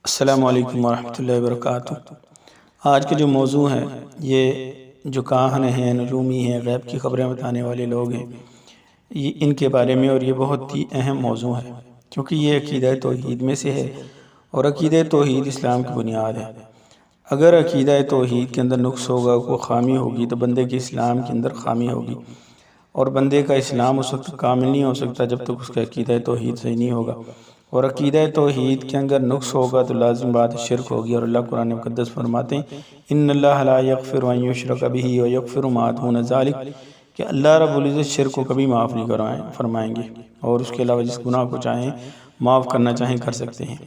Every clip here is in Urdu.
السلام علیکم ورحمۃ اللہ وبرکاتہ۔ آج کا جو موضوع ہے یہ جو کاہن ہیں، نجومی ہیں، غیب کی خبریں بتانے والے لوگ ہیں، یہ ان کے بارے میں، اور یہ بہت ہی اہم موضوع ہے کیونکہ یہ عقیدہ توحید میں سے ہے، اور عقیدہ توحید اسلام کی بنیاد ہے۔ اگر عقیدہ توحید کے اندر نقص ہوگا، کوئی خامی ہوگی، تو بندے کے اسلام کے اندر خامی ہوگی، اور بندے کا اسلام اس وقت کامل نہیں ہو سکتا جب تک اس کا عقیدہ توحید صحیح نہیں ہوگا، اور عقیدہ توحید کے اندر نقص ہوگا تو لازم بات شرک ہوگی۔ اور اللہ قرآن مقدس فرماتے ہیں ان اللہ لا یغفر ان یشرک بہ ویغفر ما دون ذلک، کہ اللہ رب العزت شرک کو کبھی معاف نہیں فرمائیں گے، اور اس کے علاوہ جس گناہ کو چاہیں معاف کرنا چاہیں کر سکتے ہیں،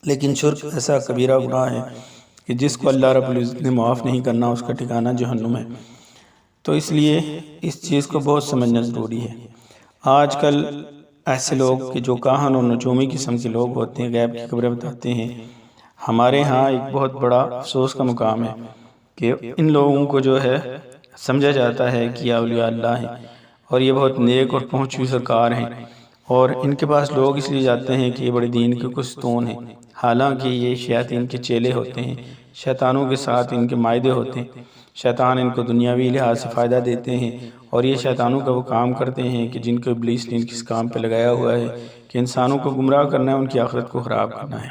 لیکن شرک ایسا کبیرہ گناہ ہے کہ جس کو اللہ رب العزت نے معاف نہیں کرنا، اس کا ٹھکانہ جہنم ہے۔ تو اس لیے اس چیز کو بہت سمجھنا ضروری ہے۔ آج کل ایسے لوگ کہ جو کاہن اور نجومی قسم کے لوگ ہوتے ہیں، غیب کی خبریں بتاتے ہیں، ہمارے ہاں ایک بہت بڑا افسوس کا مقام ہے کہ ان لوگوں کو جو ہے سمجھا جاتا ہے کہ یہ اولیاء اللہ ہیں، اور یہ بہت نیک اور پہنچی ہوئی سرکار ہیں، اور ان کے پاس لوگ اس لیے جاتے ہیں کہ یہ بڑے دین کے کچھ ستون ہیں، حالانکہ یہ شیاطین کے چیلے ہوتے ہیں، شیطانوں کے ساتھ ان کے معاہدے ہوتے ہیں، شیطان ان کو دنیاوی لحاظ سے فائدہ دیتے ہیں، اور یہ شیطانوں کا وہ کام کرتے ہیں کہ جن کو ابلیس نے کس کام پہ لگایا ہوا ہے کہ انسانوں کو گمراہ کرنا ہے، ان کی آخرت کو خراب کرنا ہے۔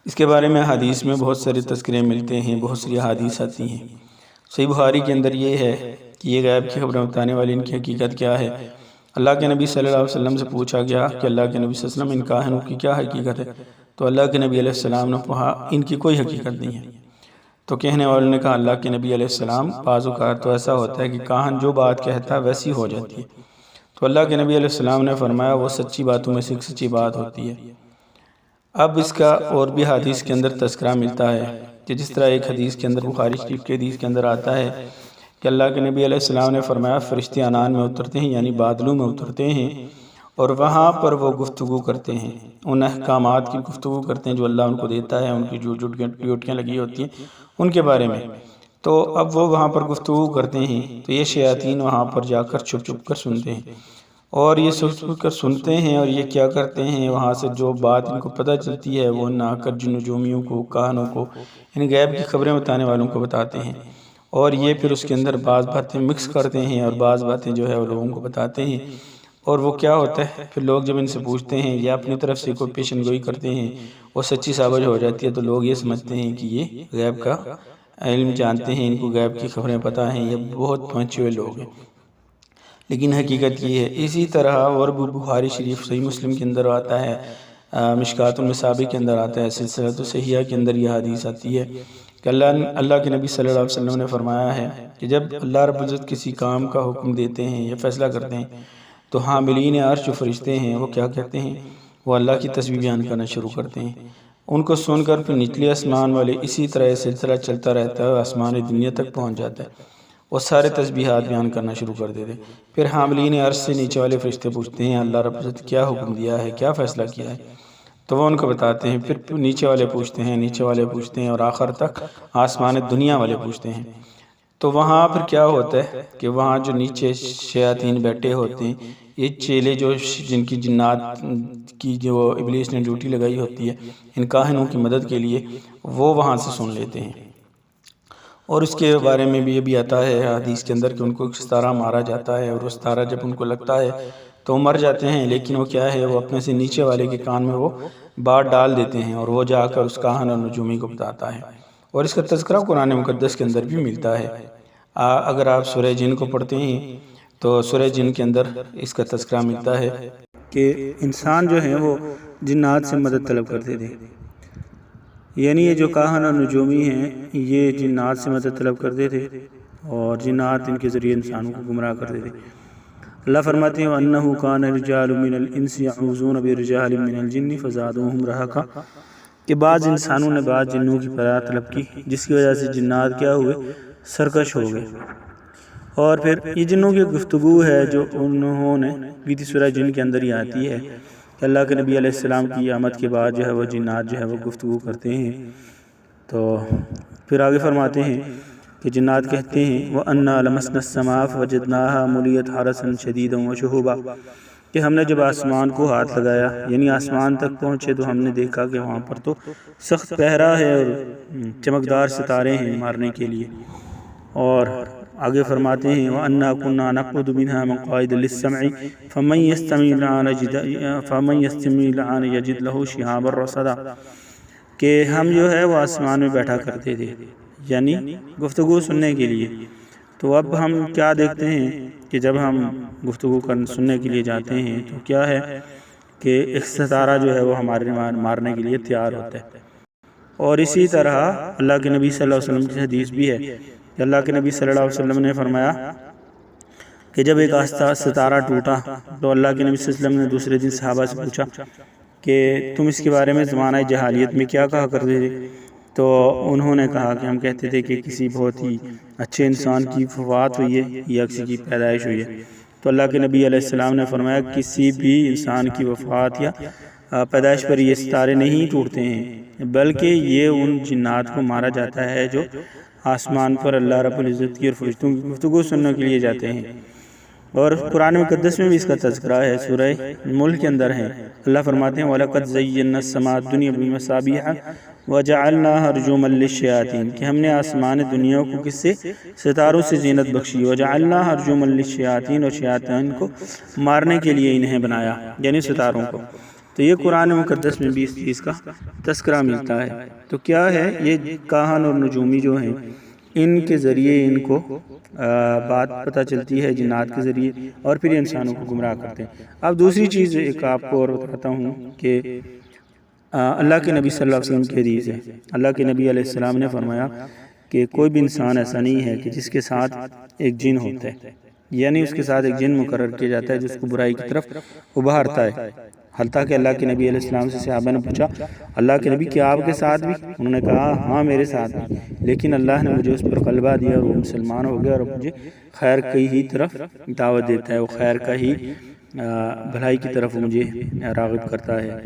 اس کے بارے میں حدیث میں بہت سارے تذکرے ملتے ہیں، بہت ساری حدیث آتی ہیں۔ صحیح بخاری کے اندر یہ ہے کہ یہ غیب کی خبریں بتانے والے ان کی حقیقت کیا ہے۔ اللہ کے نبی صلی اللہ علیہ وسلم سے پوچھا گیا کہ اللہ کے نبی صلی اللہ علیہ وسلم ان کاہنوں کی کیا حقیقت ہے، تو اللہ کے نبی علیہ السلام نے کہا ان کی کوئی حقیقت نہیں ہے۔ تو کہنے والوں نے کہا اللہ کے نبی علیہ السلام بعض اوقات تو ایسا ہوتا ہے کہ کاہن جو بات کہتا ہے ویسی ہو جاتی ہے، تو اللہ کے نبی علیہ السلام نے فرمایا وہ سچی باتوں میں سے ایک سچی بات ہوتی ہے۔ اب اس کا اور بھی حدیث کے اندر تذکرہ ملتا ہے کہ جس طرح ایک حدیث کے اندر بخاری شریف کے حدیث کے اندر آتا ہے کہ اللہ کے نبی علیہ السلام نے فرمایا فرشتے عنان میں اترتے ہیں، یعنی بادلوں میں اترتے ہیں، اور وہاں پر وہ گفتگو کرتے ہیں، ان احکامات کی گفتگو کرتے ہیں جو اللہ ان کو دیتا ہے، ان کی جو ڈیوٹیاں لگی ہوتی ہیں ان کے بارے میں۔ تو اب وہ وہاں پر گفتگو کرتے ہیں، تو یہ شیاطین وہاں پر جا کر چھپ چھپ کر سنتے ہیں، اور یہ چھپ کر سنتے ہیں، اور یہ کیا کرتے ہیں وہاں سے جو بات ان کو پتہ چلتی ہے وہ نہ کر جن نجومیوں کو، کاہنوں کو، ان غیب کی خبریں بتانے والوں کو بتاتے ہیں، اور یہ پھر اس کے اندر بعض باتیں مکس کرتے ہیں اور بعض باتیں جو ہے وہ لوگوں کو بتاتے ہیں، اور وہ کیا ہوتا ہے پھر لوگ جب ان سے پوچھتے ہیں یا اپنی طرف سے کوئی پیشن گوئی کرتے ہیں، وہ سچی ثابت ہو جاتی ہے، تو لوگ یہ سمجھتے ہیں کہ یہ غیب کا علم جانتے ہیں، ان کو غیب کی خبریں پتہ ہیں، یہ بہت پہنچے ہوئے لوگ ہیں، لیکن حقیقت یہ ہے۔ اسی طرح اور بخاری شریف صحیح مسلم کے اندر آتا ہے، مشکات المصابیح کے اندر آتا ہے، سلسلۃ صحیحہ کے اندر یہ حدیث آتی ہے کہ اللہ کے نبی صلی اللہ علیہ وسلم نے فرمایا ہے کہ جب اللہ رب العزت کسی کام کا حکم دیتے ہیں یا فیصلہ کرتے ہیں تو حاملین عرش جو فرشتے ہیں وہ کیا کہتے ہیں، وہ اللہ کی تسبیح بیان کرنا شروع کرتے ہیں، ان کو سن کر پھر نچلے آسمان والے اسی طرح یہ سلسلہ چلتا رہتا ہے، آسمان دنیا تک پہنچ جاتا ہے، وہ سارے تسبیحات بیان کرنا شروع کر دیتے ہیں۔ پھر حاملین عرش سے نیچے والے فرشتے پوچھتے ہیں اللہ رب العزت کیا حکم دیا ہے، کیا فیصلہ کیا ہے، تو وہ ان کو بتاتے ہیں، پھر نیچے والے پوچھتے ہیں، نیچے والے پوچھتے ہیں، اور آخر تک آسمان دنیا والے پوچھتے ہیں۔ تو وہاں پھر کیا ہوتا ہے کہ وہاں جو نیچے شیاطین بیٹھے ہوتے ہیں، یہ چیلے جو جن کی جنات کی جو ابلیس نے ڈیوٹی لگائی ہوتی ہے ان کاہنوں کی مدد کے لیے، وہ وہاں سے سن لیتے ہیں، اور اس کے بارے میں بھی یہ بھی آتا ہے حدیث کے اندر کہ ان کو ایک ستارہ مارا جاتا ہے، اور وہ ستارہ جب ان کو لگتا ہے تو وہ مر جاتے ہیں، لیکن وہ کیا ہے وہ اپنے سے نیچے والے کے کان میں وہ بات ڈال دیتے ہیں، اور وہ جا کر اس کاہن اور نجومی کو بتاتا ہے، اور اس کا تذکرہ قرآن مقدس کے اندر بھی ملتا ہے۔ اگر آپ سورہ جن کو پڑھتے ہیں تو سورہ جن کے اندر اس کا تذکرہ ملتا ہے کہ انسان جو ہیں وہ جنات سے مدد طلب کرتے تھے، یعنی یہ جو کاہن اور نجومی ہیں یہ جنات سے مدد طلب کرتے تھے، اور جنات ان کے ذریعے انسانوں کو گمراہ کرتے تھے۔ اللہ فرماتے ہیں وَأَنَّهُ كَانَ رِجَالٌ مِّنَ الْإِنسِ يَعُوذُونَ بِرِجَالٍ مِّنَ الْجِنِّ فَزَادُوهُمْ رَهَقًا، کہ بعض انسانوں نے بعض جنوں کی فریاد طلب کی جس کی وجہ سے جنات کیا ہوئے، سرکش ہو گئے۔ اور پھر یہ جنوں کی گفتگو ہے جو انہوں نے بیتی سورہ جن کے اندر ہی آتی ہے کہ اللہ کے نبی علیہ السلام کی آمد کے بعد جو ہے وہ جنات جو ہے وہ گفتگو کرتے ہیں، تو پھر آگے فرماتے ہیں کہ جنات کہتے ہیں وَأَنَّا لَمَسْنَا السَّمَاءَ فَوَجَدْنَاهَا مُلِيَتْ حَرَسًا شَدِيدًا وَشُهُبًا، کہ ہم نے جب آسمان کو ہاتھ لگایا یعنی آسمان تک پہنچے تو ہم نے دیکھا کہ وہاں پر تو سخت پہرا ہے اور چمکدار ستارے ہیں مارنے کے لیے۔ اور آگے فرماتے ہیں وَأَنَّا كُنَّا نَقْعُدُ مِنْهَا مَقْعِدَ لِلسَّمْعِ فَمَنْ يَسْتَمِعِ الْآنَ يَجِدْ لَهُ شِهَابًا رَّصَدًا، کہ ہم جو ہے وہ آسمان میں بیٹھا کرتے تھے یعنی گفتگو سننے کے لیے، تو اب ہم کیا دیکھتے ہیں کہ جب ہم گفتگو سننے کے لیے جاتے ہیں تو کیا ہے کہ ایک ستارہ جو ہے وہ ہمارے مارنے کے لیے تیار ہوتا ہے۔ اور اسی طرح اللہ کے نبی صلی اللہ علیہ وسلم کی حدیث بھی ہے کہ اللہ کے نبی صلی اللہ علیہ وسلم نے فرمایا کہ جب ایک ستارہ ٹوٹا تو اللہ کے نبی صلی اللہ علیہ وسلم نے دوسرے دن صحابہ سے پوچھا کہ تم اس کے بارے میں زمانہ جہالیت میں کیا کہا کرتے تھے؟ تو انہوں نے کہا کہ ہم کہتے تھے کہ کسی بہت ہی اچھے انسان کی وفات ہوئی ہے یا کسی کی پیدائش ہوئی ہے۔ تو اللہ کے نبی علیہ السلام نے فرمایا کسی بھی انسان کی وفات یا پیدائش پر یہ ستارے نہیں ٹوٹتے ہیں، بلکہ یہ ان جنات کو مارا جاتا ہے جو آسمان پر اللہ رب العزت کی اور فرشتوں کی گفتگو سننے کے لیے جاتے ہیں۔ اور قرآن مقدس میں بھی اس کا تذکرہ ہے، سورہ ملک کے اندر ہے۔ اللہ فرماتے ہیں وَلَقَدْ زَيَّنَّا السَّمَاءَ الدُّنْيَا بِمَصَابِيحَ وَجَعَلْنَاهَا رُجُومًا لِلشَّيَاطِينِ، کہ ہم نے آسمان دنیا کو کس سے؟ ستاروں سے زینت بخشی، وَجَعَلْنَاهَا رُجُومًا لِلشَّيَاطِينِ، اور شیاطین کو مارنے کے لیے انہیں بنایا یعنی ستاروں کو۔ تو یہ قرآن مقدس میں بھی اس چیز کا تذکرہ ملتا ہے۔ تو کیا ہے یہ کاہن اور نجومی جو ہیں ان کے ذریعے ان کو بات پتہ چلتی ہے جنات کے ذریعے، اور پھر انسانوں کو گمراہ کرتے ہیں۔ اب دوسری چیز ایک آپ کو اور بتاتا ہوں کہ اللہ کے نبی صلی اللہ علیہ وسلم کی حدیث ہے۔ اللہ کے نبی علیہ السلام نے فرمایا کہ کوئی بھی انسان ایسا نہیں ہے کہ جس کے ساتھ ایک جن ہوتا ہے، یعنی اس کے ساتھ ایک جن مقرر کیا جاتا ہے جو اس کو برائی کی طرف ابھارتا ہے۔ حتیٰ کہ اللہ کے نبی علیہ السلام سے صحابہ نے پوچھا اللہ کے نبی کیا آپ کے ساتھ بھی؟ انہوں نے کہا ہاں میرے ساتھ بھی، لیکن اللہ نے مجھے اس پر غلبہ دیا اور وہ مسلمان ہو گیا اور مجھے خیر کی ہی طرف دعوت دیتا ہے، وہ خیر کا ہی بھلائی کی طرف مجھے راغب کرتا ہے۔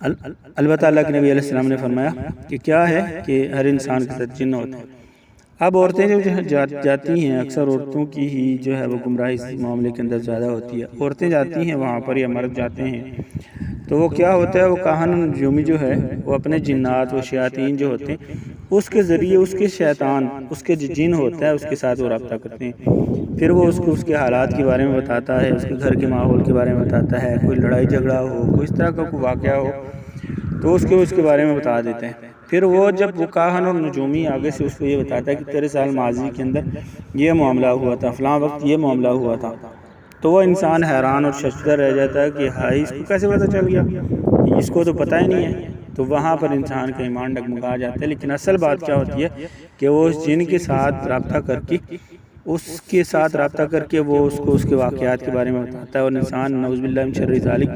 البتہ اللہ کے نبی علیہ السلام نے فرمایا کہ کیا ہے کہ ہر انسان کے ساتھ جن ہوتا ہے۔ اب عورتیں جو جاتی ہیں، اکثر عورتوں کی ہی جو ہے وہ گمراہی اس معاملے کے اندر زیادہ ہوتی ہے۔ عورتیں جاتی ہیں وہاں پر یا مرد جاتے ہیں تو وہ کیا ہوتا ہے، وہ کاہن نجومی جو ہے وہ اپنے جنات و شیاطین جو ہوتے ہیں اس کے ذریعے اس کے شیطان، اس کے جو جن ہوتا ہے اس کے ساتھ وہ رابطہ کرتے ہیں۔ پھر وہ اس کو اس کے حالات کے بارے میں بتاتا ہے، اس کے گھر کے ماحول کے بارے میں بتاتا ہے، کوئی لڑائی جھگڑا ہو، کوئی اس طرح کا کوئی واقعہ ہو تو اس کے بارے میں بتا دیتے ہیں۔ پھر وہ جب وہ کاہن اور نجومی آگے سے اس کو یہ بتاتا ہے کہ تیرے سال ماضی کے اندر یہ معاملہ ہوا تھا، فلاں وقت یہ معاملہ ہوا تھا، تو وہ انسان حیران اور شرمندہ رہ جاتا ہے کہ ہائی اس کو کیسے پتہ چل گیا، اس کو تو پتہ ہی نہیں ہے۔ تو وہاں پر انسان کا ایمان ڈگمگا جاتا ہے۔ لیکن اصل بات کیا ہوتی ہے کہ وہ اس جن کے ساتھ رابطہ کر کے وہ اس کو اس کے واقعات کے بارے میں بتاتا ہے، اور انسان نعوذ باللہ من شر ذالک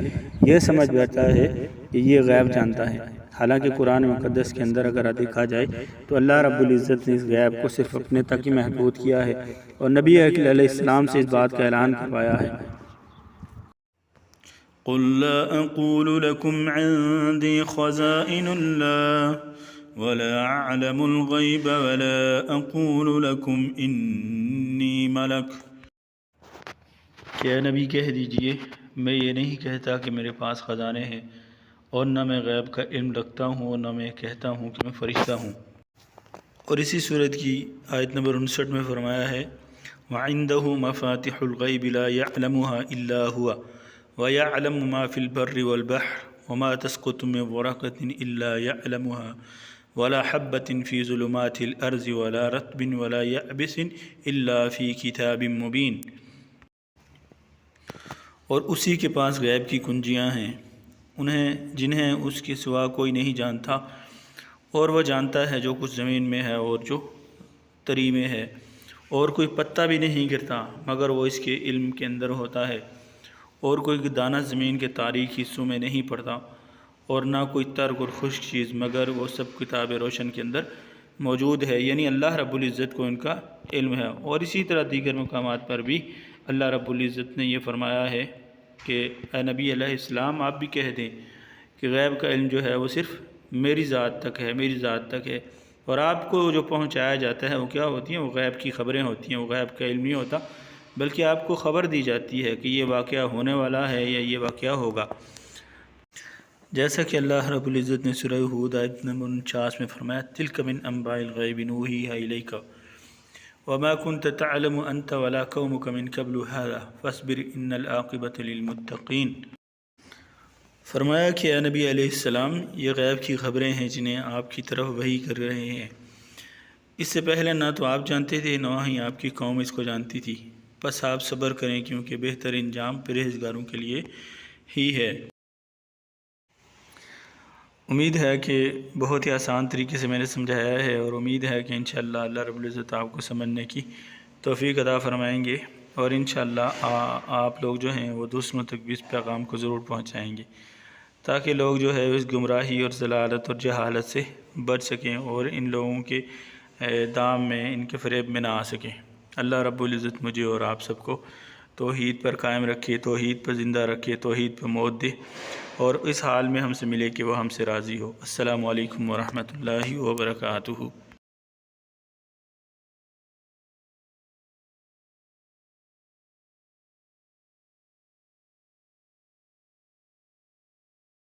یہ سمجھ بیٹھتا ہے کہ یہ غیب جانتا ہے۔ حالانکہ قرآن مقدس کے اندر اگر دیکھا جائے تو اللہ رب العزت نے اس غیب کو صرف اپنے تک ہی محدود کیا ہے، اور نبی علیہ السلام سے اس بات کا اعلان کروایا ہے۔ قل لا اقول لكم عندي خزائن الله ولا اعلم الغيب ولا اقول لكم اني ملك، کہ نبی کہہ دیجئے میں یہ نہیں کہتا کہ میرے پاس خزانے ہیں، اور نہ میں غیب کا علم رکھتا ہوں، اور نہ میں کہتا ہوں کہ میں فرشتہ ہوں۔ اور اسی صورت کی آیت نمبر 59 میں فرمایا ہے وَعِندَهُ مَفَاتِحُ الْغَيْبِ لَا يَعْلَمُهَا إِلَّا هُوَ وَيَعْلَمُ مَا فِي الْبَرِّ وَالْبَحْرِ وَمَا تَسْقُطُ مِنْ وَرَقَةٍ إِلَّا يَعْلَمُهَا وَلَا حَبَّةٍ فِي ظُلُمَاتِ الْأَرْضِ وَلَا رَطْبٍ وَلَا يَابِسٍ إِلَّا فِي كِتَابٍ مُبِينٍ۔ اور اسی کے پاس غیب کی کنجیاں ہیں، جنہیں اس کے سوا کوئی نہیں جانتا، اور وہ جانتا ہے جو کچھ زمین میں ہے اور جو تری میں ہے، اور کوئی پتا بھی نہیں گرتا مگر وہ اس کے علم کے اندر ہوتا ہے، اور کوئی دانہ زمین کے تاریک حصوں میں نہیں پڑتا، اور نہ کوئی ترک اور خشک چیز مگر وہ سب کتاب روشن کے اندر موجود ہے، یعنی اللہ رب العزت کو ان کا علم ہے۔ اور اسی طرح دیگر مقامات پر بھی اللہ رب العزت نے یہ فرمایا ہے کہ اے نبی علیہ السلام آپ بھی کہہ دیں کہ غیب کا علم جو ہے وہ صرف میری ذات تک ہے، اور آپ کو جو پہنچایا جاتا ہے وہ کیا ہوتی ہیں، وہ غیب کی خبریں ہوتی ہیں، وہ غیب کا علم نہیں ہوتا۔ بلکہ آپ کو خبر دی جاتی ہے کہ یہ واقعہ ہونے والا ہے یا یہ واقعہ ہوگا، جیسا کہ اللہ رب العزت نے سورہ ہود آیت نمبر 49 میں فرمایا تلک من انباء الغیب نوحیھا الیک وما كنت تعلم انت ولا قومك من قبل هذا فاصبر ان العاقبۃ للمتقین۔ فرمایا کہ اے نبی علیہ السلام، یہ غیب کی خبریں ہیں جنہیں آپ کی طرف وحی کر رہے ہیں، اس سے پہلے نہ تو آپ جانتے تھے نہ ہی آپ کی قوم اس کو جانتی تھی، بس آپ صبر کریں کیونکہ بہتر انجام پرہیزگاروں کے لیے ہی ہے۔ امید ہے کہ بہت ہی آسان طریقے سے میں نے سمجھایا ہے، اور امید ہے کہ انشاءاللہ اللہ رب العزت آپ کو سمجھنے کی توفیق عطا فرمائیں گے، اور انشاءاللہ آپ لوگ جو ہیں وہ دوسروں تک بھی اس پیغام کو ضرور پہنچائیں گے، تاکہ لوگ جو ہے اس گمراہی اور ضلالت اور جہالت سے بچ سکیں اور ان لوگوں کے دام میں، ان کے فریب میں نہ آ سکیں۔ اللہ رب العزت مجھے اور آپ سب کو توحید پر قائم رکھے، توحید پر زندہ رکھے، توحید پر موت دے، اور اس حال میں ہم سے ملے کہ وہ ہم سے راضی ہو۔ السلام علیکم ورحمۃ اللہ وبرکاتہ۔